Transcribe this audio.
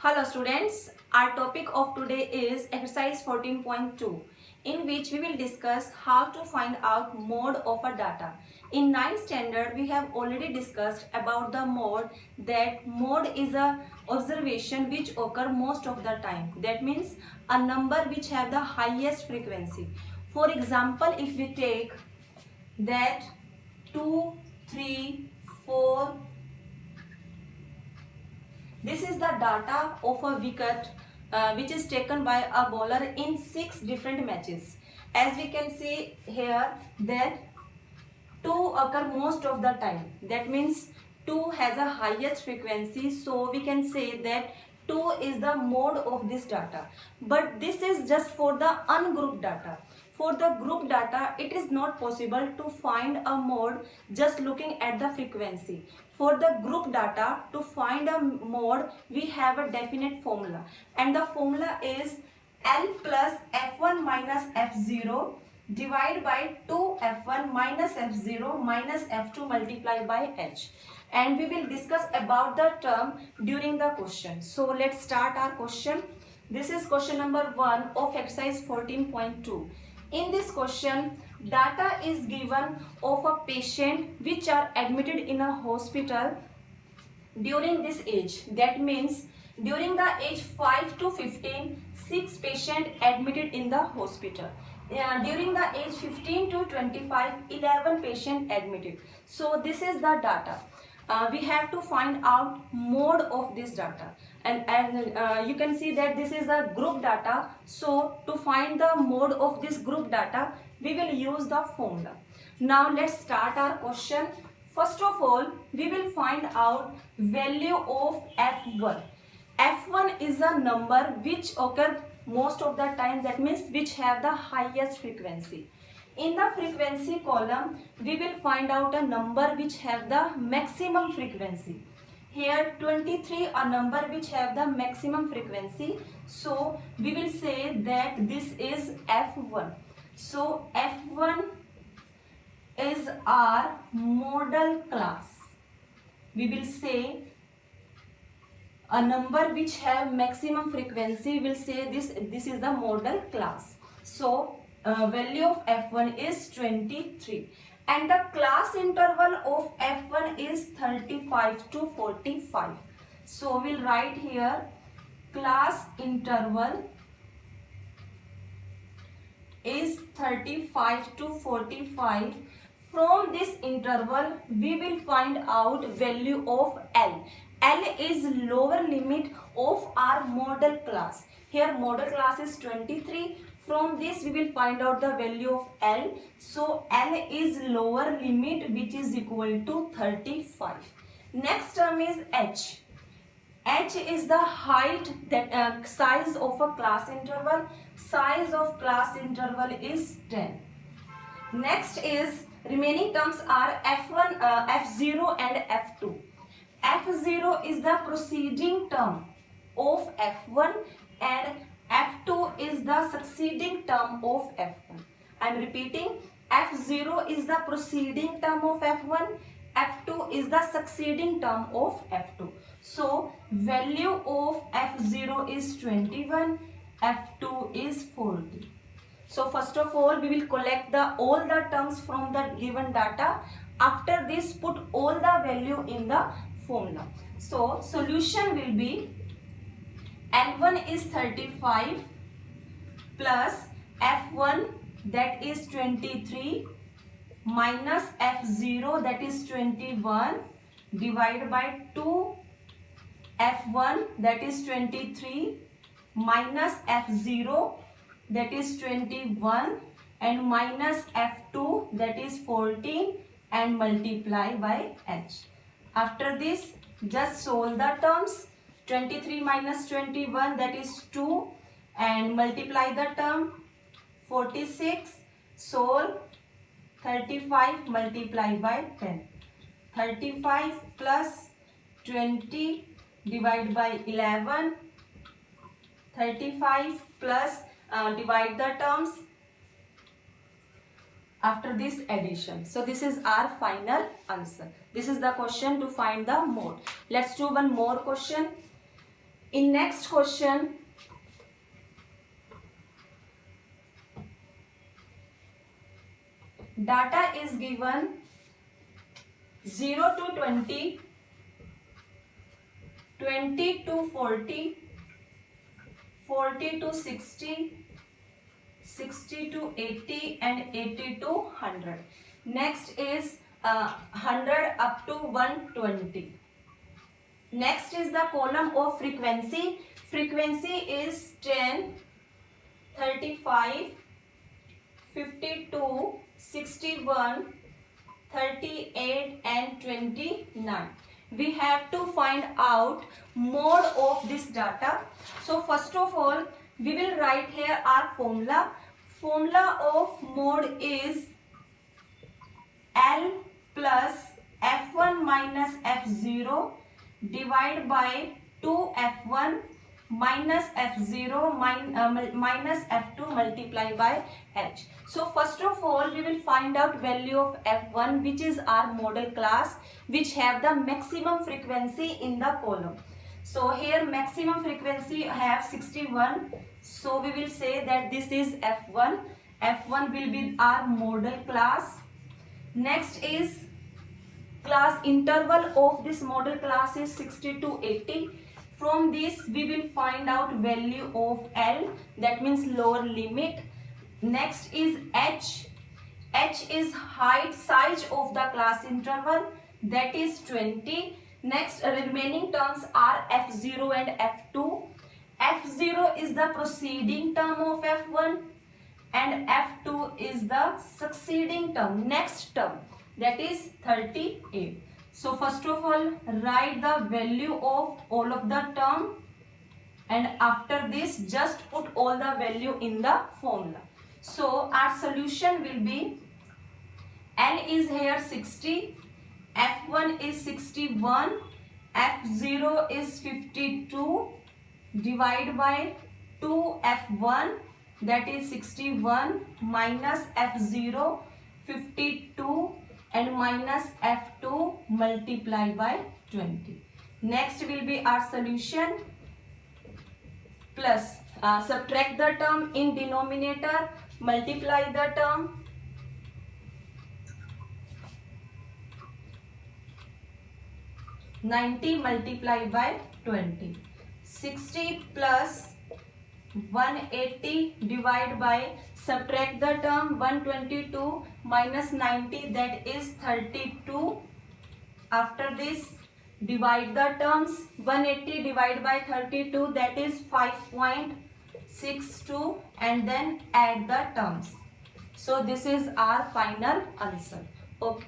Hello students, our topic of today is exercise 14.2 in which we will discuss how to find out mode of a data. In 9th standard we have already discussed about the mode, that mode is a observation which occur most of the time. That means a number which have the highest frequency. For example, if we take that 2, 3, 4, this is the data of a wicket which is taken by a bowler in 6 different matches. As we can see here that 2 occur most of the time. That means 2 has a highest frequency. So we can say that 2 is the mode of this data. But this is just for the ungrouped data. For the group data, it is not possible to find a mode just looking at the frequency. For the group data, to find a mode, we have a definite formula. And the formula is L plus F1 minus F0 divided by 2F1 minus F0 minus F2 multiplied by H. And we will discuss about the term during the question. So let's start our question. This is question number 1 of exercise 14.2. In this question, data is given of a patient which are admitted in a hospital during this age. That means during the age 5 to 15, 6 patients admitted in the hospital. During the age 15 to 25, 11 patients admitted. So this is the data. We have to find out mode of this data, and you can see that this is a group data. So to find the mode of this group data, we will use the formula. Now let's start our question. First of all, we will find out value of F1. F1 is a number which occur most of the time, that means which have the highest frequency. In the frequency column, we will find out a number which have the maximum frequency. Here 23, a number which have the maximum frequency. So we will say that this is F1. So F1 is our model class. We will say a number which have maximum frequency, will say this is the model class. So value of F1 is 23 and the class interval of F1 is 35 to 45. So we'll write here class interval is 35 to 45. From this interval we will find out value of L. L is lower limit of our model class. Here model class is 23. From this we will find out the value of L. So L is lower limit which is equal to 35. Next term is H. H is the height, that size of a class interval. Size of class interval is 10. Next is remaining terms are F1, F0 and F2. F0 is the preceding term of F1 and F2 is the succeeding term of F1. I am repeating, F0 is the preceding term of F1, F2 is the succeeding term of F2. So value of F0 is 21, F2 is 40. So first of all, we will collect all the terms from the given data. After this, put all the value in the formula. So solution will be L1 is 35 plus F1 that is 23 minus F0 that is 21 divided by 2 F1 that is 23 minus F0 that is 21 and minus F2 that is 14 and multiply by H. After this, just solve the terms. 23 minus 21 that is 2 and multiply the term 46. Solve 35 multiply by 10. 35 plus 20 divided by 11. 35 plus divide the terms. After this addition. So this is our final answer. This is the question to find the mode. Let's do one more question. In next question, data is given 0 to 20, 20 to 40, 40 to 60, 60 to 80 and 80 to 100. Next is 100 up to 120. Next is the column of frequency. Frequency is 10, 35, 52, 61, 38 and 29. We have to find out mode of this data. So first of all, we will write here our formula. Formula of mode is L plus F1 minus F0 divided by 2F1 minus F0 minus F2 multiplied by H. So first of all, we will find out value of F1, which is our model class, which have the maximum frequency in the column. So here maximum frequency have 61. So we will say that this is F1. F1 will be our model class. Next is class interval of this model class is 60 to 80. From this we will find out value of L, that means lower limit. Next is H. H is height size of the class interval, that is 20. Next remaining terms are F0 and F2. F0 is the preceding term of F1 and F2 is the succeeding term, next term, that is 38. So first of all, write the value of all of the term, and after this just put all the value in the formula. So our solution will be L is here 60, F1 is 61, F0 is 52, divide by 2F1, that is 61 minus F0 52 and minus F2 multiplied by 20. Next will be our solution plus subtract the term in denominator, multiply the term, (90) multiplied by 20. 60 plus 180 divide by, subtract the term 122 minus 90, that is 32. After this divide the terms, 180 divided by 32, that is 5.62, and then add the terms. So this is our final answer. Okay.